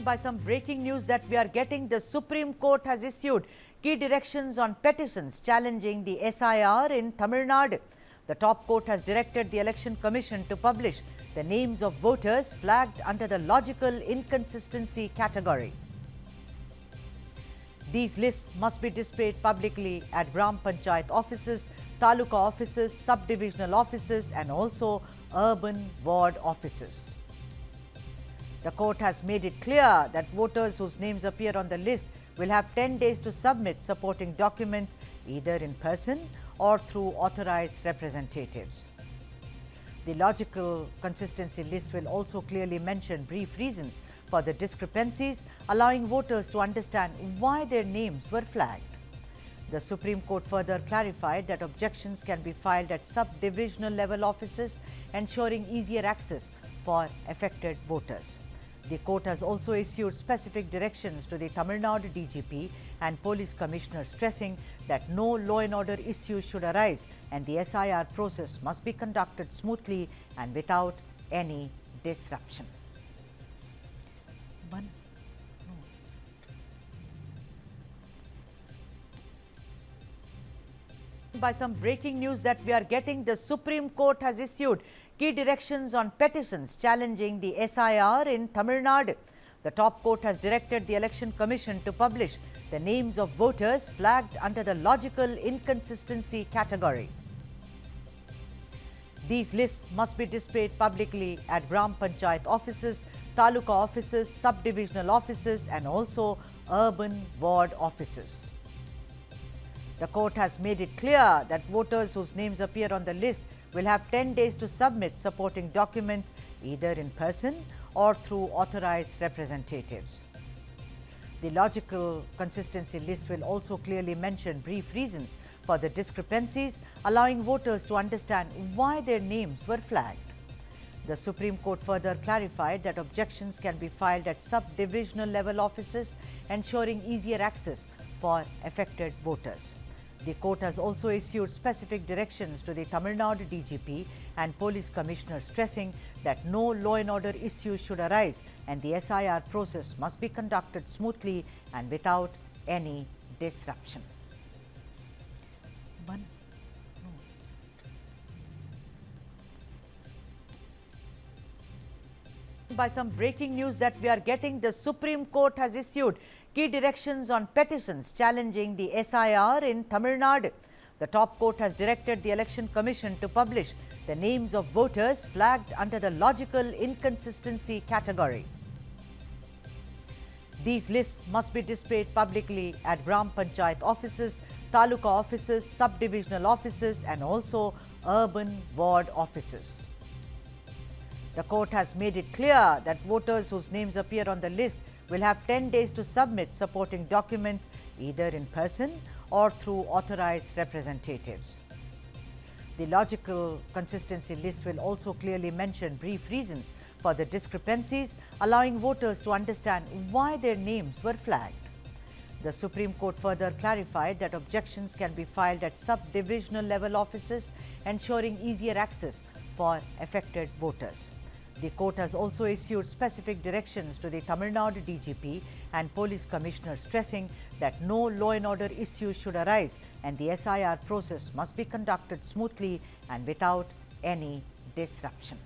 By some breaking news that we are getting, the Supreme Court has issued key directions on petitions challenging the SIR in Tamil Nadu. The top court has directed the Election Commission to publish the names of voters flagged under the logical inconsistency category. These lists must be displayed publicly at Gram Panchayat offices, Taluka offices, sub-divisional offices and also urban ward offices. The court has made it clear that voters whose names appear on the list will have 10 days to submit supporting documents either in person or through authorized representatives. The logical consistency list will also clearly mention brief reasons for the discrepancies, allowing voters to understand why their names were flagged. The Supreme Court further clarified that objections can be filed at sub-divisional level offices, ensuring easier access for affected voters. The court has also issued specific directions to the Tamil Nadu DGP and Police Commissioner, stressing that no law and order issues should arise and the SIR process must be conducted smoothly and without any disruption. By some breaking news that we are getting, the Supreme Court has issued key directions on petitions challenging the SIR in Tamil Nadu. The top court has directed the Election Commission to publish the names of voters flagged under the logical inconsistency category. These lists must be displayed publicly at Gram Panchayat offices, Taluka offices, sub-divisional offices and also urban ward offices. The court has made it clear that voters whose names appear on the list will have 10 days to submit supporting documents either in person or through authorized representatives. The logical consistency list will also clearly mention brief reasons for the discrepancies, allowing voters to understand why their names were flagged. The Supreme Court further clarified that objections can be filed at sub-divisional level offices, ensuring easier access for affected voters. The court has also issued specific directions to the Tamil Nadu DGP and Police Commissioner, stressing that no law and order issues should arise and the SIR process must be conducted smoothly and without any disruption. By some breaking news that we are getting, the Supreme Court has issued key directions on petitions challenging the SIR in Tamil Nadu. The top court has directed the Election Commission to publish the names of voters flagged under the logical inconsistency category. These lists must be displayed publicly at Gram Panchayat offices, Taluka offices, sub-divisional offices and also urban ward offices. The court has made it clear that voters whose names appear on the list will have 10 days to submit supporting documents either in person or through authorized representatives. The logical consistency list will also clearly mention brief reasons for the discrepancies, allowing voters to understand why their names were flagged. The Supreme Court further clarified that objections can be filed at sub-divisional level offices, ensuring easier access for affected voters. The court has also issued specific directions to the Tamil Nadu DGP and Police Commissioner, stressing that no law and order issues should arise and the SIR process must be conducted smoothly and without any disruption.